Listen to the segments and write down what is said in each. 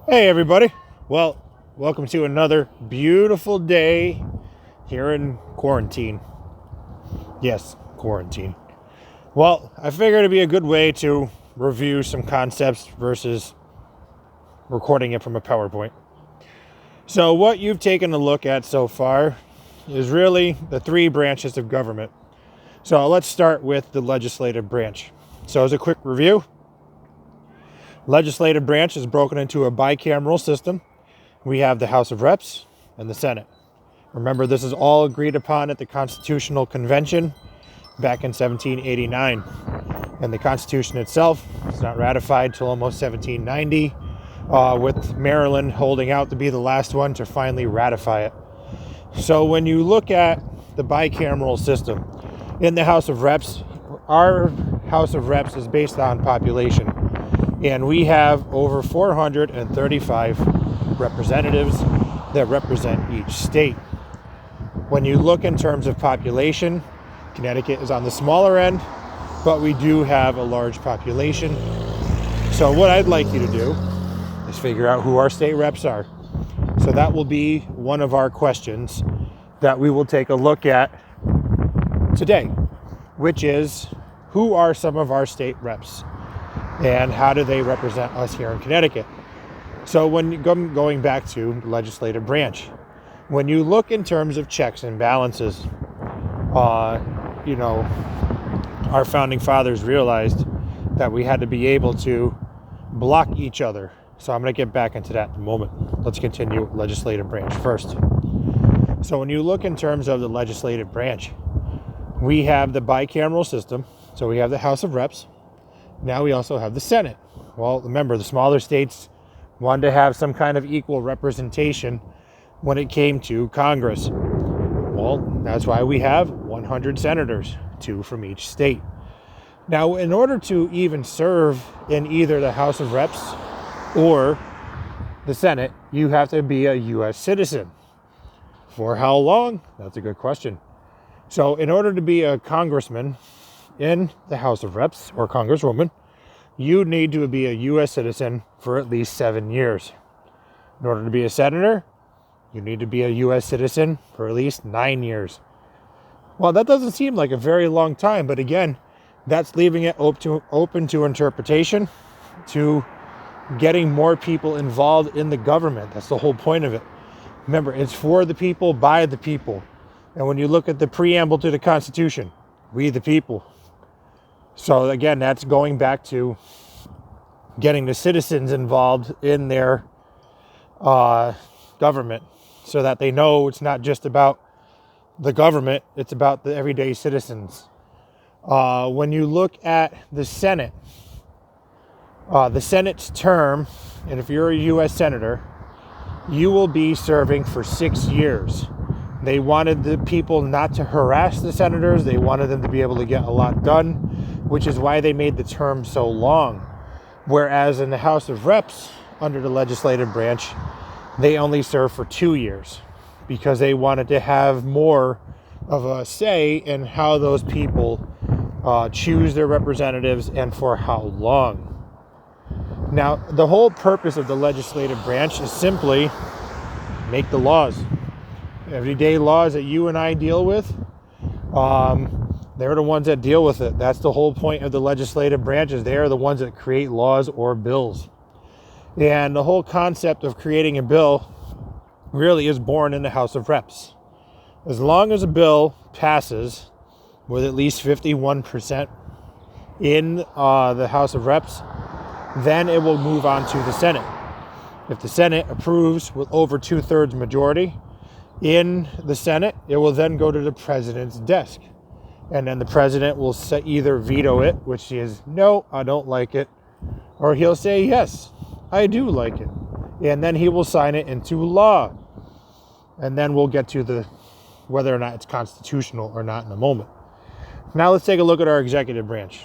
Hey everybody. Well, welcome to another beautiful day here in quarantine. Yes, quarantine. Well, I figured it'd be a good way to review some concepts versus recording it from a PowerPoint. So what you've taken a look at so far is really the three branches of government. So let's start with the legislative branch. So as a quick review, legislative branch is broken into a bicameral system. We have the House of Reps and the Senate. Remember, this is all agreed upon at the Constitutional Convention back in 1789. And the Constitution itself is not ratified till almost 1790, with Maryland holding out to be the last one to finally ratify it. So when you look at the bicameral system, in the House of Reps, our House of Reps is based on population. And we have over 435 representatives that represent each state. When you look in terms of population, Connecticut is on the smaller end, but we do have a large population. So what I'd like you to do is figure out who our state reps are. So that will be one of our questions that we will take a look at today, which is, who are some of our state reps? And how do they represent us here in Connecticut? So when going back to the legislative branch, when you look in terms of checks and balances, our founding fathers realized that we had to be able to block each other. So I'm going to get back into that in a moment. Let's continue legislative branch first. So when you look in terms of the legislative branch, we have the bicameral system. So we have the House of Reps. Now we also have the Senate. Well, remember, the smaller states wanted to have some kind of equal representation when it came to Congress. Well, that's why we have 100 senators, 2 from each state. Now, in order to even serve in either the House of Reps or the Senate, you have to be a U.S. citizen. For how long? That's a good question. So in order to be a congressman in the House of Reps or congresswoman, you need to be a U.S. citizen for at least 7 years. In order to be a senator, you need to be a U.S. citizen for at least 9 years. Well, that doesn't seem like a very long time, but again, that's leaving it open to interpretation, to getting more people involved in the government. That's the whole point of it. Remember, it's for the people, by the people. And when you look at the preamble to the Constitution, we the people. So again, that's going back to getting the citizens involved in their government so that they know it's not just about the government, it's about the everyday citizens. When you look at the Senate's term, and if you're a U.S. Senator, you will be serving for 6 years. They wanted the people not to harass the senators. They wanted them to be able to get a lot done, which is why they made the term so long. Whereas in the House of Reps, under the legislative branch, they only serve for 2 years because they wanted to have more of a say in how those people choose their representatives and for how long. Now, the whole purpose of the legislative branch is simply make the laws. Everyday laws that you and I deal with, they're the ones that deal with it. That's the whole point of the legislative branches. They are the ones that create laws or bills. And the whole concept of creating a bill really is born in the House of Reps. As long as a bill passes with at least 51% in the House of Reps, then it will move on to the Senate. If the Senate approves with over 2/3 majority in the Senate, it will then go to the president's desk. And then the president will either veto it, which is, no, I don't like it, or he'll say, yes, I do like it. And then he will sign it into law. And then we'll get to whether or not it's constitutional or not in a moment. Now let's take a look at our executive branch.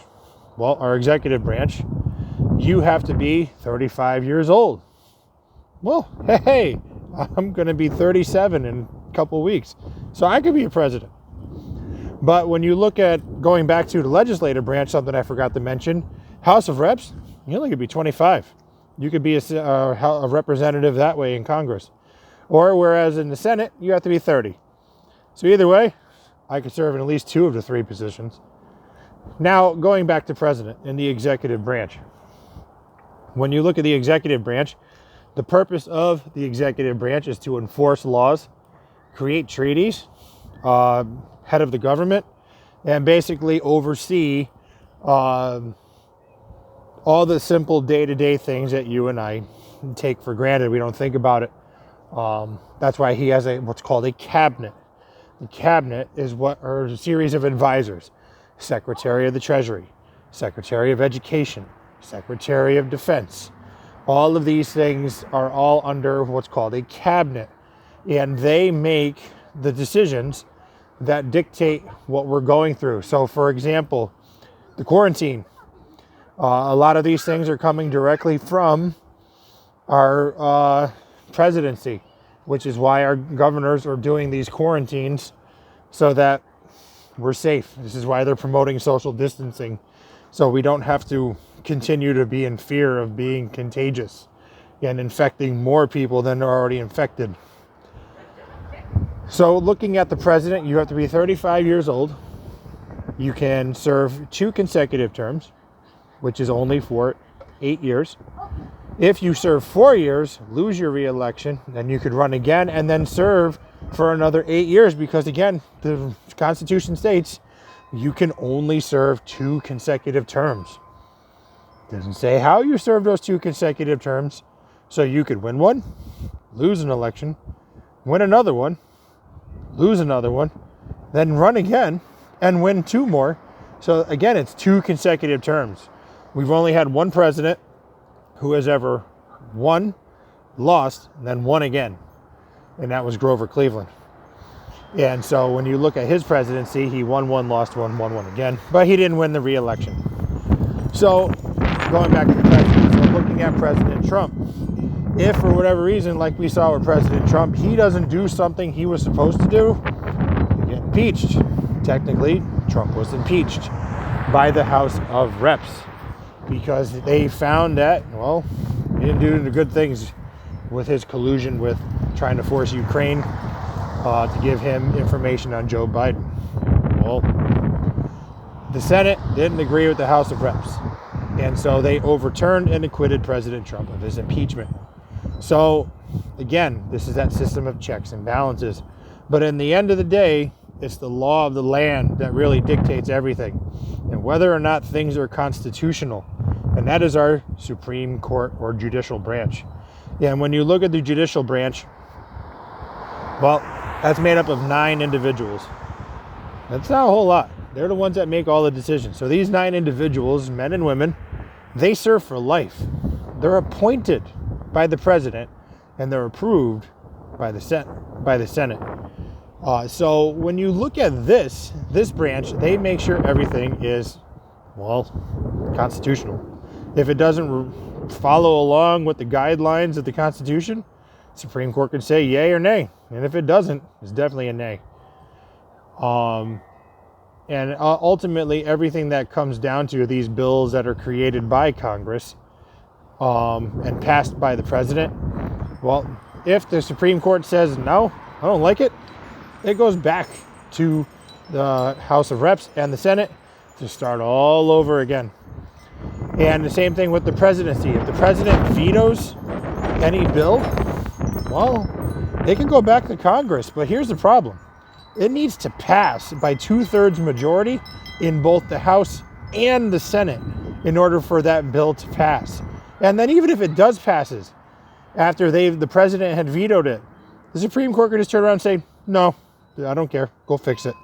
Well, our executive branch, you have to be 35 years old. Well, hey, I'm going to be 37 in a couple of weeks, so I could be a president. But when you look at going back to the legislative branch, something I forgot to mention, House of Reps, you only could be 25. You could be a representative that way in Congress. Or whereas in the Senate, you have to be 30. So either way, I could serve in at least 2 of the 3 positions. Now, going back to president in the executive branch. When you look at the executive branch, the purpose of the executive branch is to enforce laws, create treaties, head of the government, and basically oversee all the simple day-to-day things that you and I take for granted. We don't think about it. That's why he has what's called a cabinet. The cabinet is a series of advisors: Secretary of the Treasury, Secretary of Education, Secretary of Defense. All of these things are all under what's called a cabinet, and they make the decisions that dictate what we're going through. So, for example, the quarantine. A lot of these things are coming directly from our presidency, which is why our governors are doing these quarantines so that we're safe. This is why they're promoting social distancing, so we don't have to continue to be in fear of being contagious and infecting more people than are already infected. So looking at the president, you have to be 35 years old. You can serve 2 consecutive terms, which is only for 8 years. If you serve 4 years, lose your re-election, then you could run again and then serve for another 8 years, because again, the Constitution states you can only serve 2 consecutive terms. It doesn't say how you serve those 2 consecutive terms, so you could win one, lose an election, win another one, lose another one, then run again and win 2 more. So again, it's 2 consecutive terms. We've only had one president who has ever won, lost, and then won again, and that was Grover Cleveland. And so when you look at his presidency, he won one, lost one, won one again, but he didn't win the re-election. So going back to the president, so looking at President Trump, if for whatever reason, like we saw with President Trump, he doesn't do something he was supposed to do, he get impeached. Technically, Trump was impeached by the House of Reps because they found that, well, he didn't do the good things with his collusion with trying to force Ukraine to give him information on Joe Biden. Well, the Senate didn't agree with the House of Reps, and so they overturned and acquitted President Trump of his impeachment. So again, this is that system of checks and balances. But in the end of the day, it's the law of the land that really dictates everything, and whether or not things are constitutional. And that is our Supreme Court or judicial branch. And when you look at the judicial branch, well, that's made up of 9 individuals. That's not a whole lot. They're the ones that make all the decisions. So these 9 individuals, men and women, they serve for life. They're appointed by the president, and they're approved by the Senate. So when you look at this branch, they make sure everything is, well, constitutional. If it doesn't follow along with the guidelines of the Constitution, the Supreme Court could say yay or nay. And if it doesn't, it's definitely a nay. And ultimately, everything that comes down to these bills that are created by Congress and passed by the president, well, if the Supreme Court says, no, I don't like it, it goes back to the House of Reps and the Senate to start all over again. And the same thing with the presidency. If the president vetoes any bill, well, they can go back to Congress. But here's the problem. It needs to pass by 2/3 majority in both the House and the Senate in order for that bill to pass. And then even if it does passes, after the president had vetoed it, the Supreme Court could just turn around and say, no, I don't care, go fix it.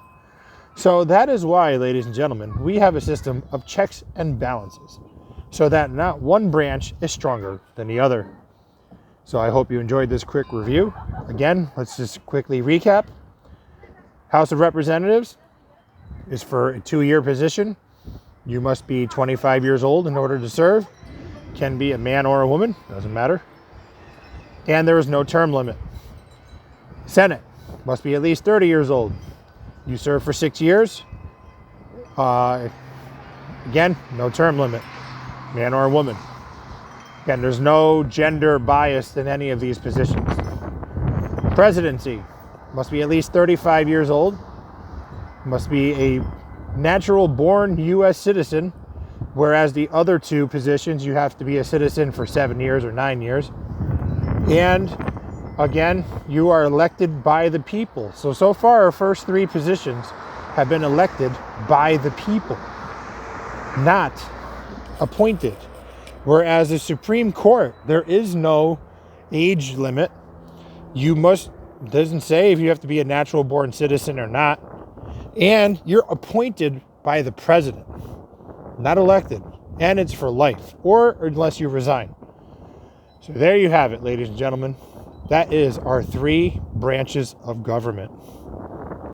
So that is why, ladies and gentlemen, we have a system of checks and balances so that not one branch is stronger than the other. So I hope you enjoyed this quick review. Again, let's just quickly recap. House of Representatives is for a 2-year position. You must be 25 years old in order to serve. Can be a man or a woman, doesn't matter. And there is no term limit. Senate must be at least 30 years old. You serve for 6 years. Again, no term limit, man or a woman. Again, there's no gender bias in any of these positions. Presidency must be at least 35 years old, must be a natural born U.S. citizen, whereas the other two positions you have to be a citizen for 7 years or 9 years. And again, you are elected by the people. So far our first three positions have been elected by the people, not appointed. Whereas the Supreme Court, there is no age limit. Doesn't say if you have to be a natural born citizen or not. And you're appointed by the president, not elected. And it's for life, or unless you resign. So there you have it, ladies and gentlemen. That is our three branches of government.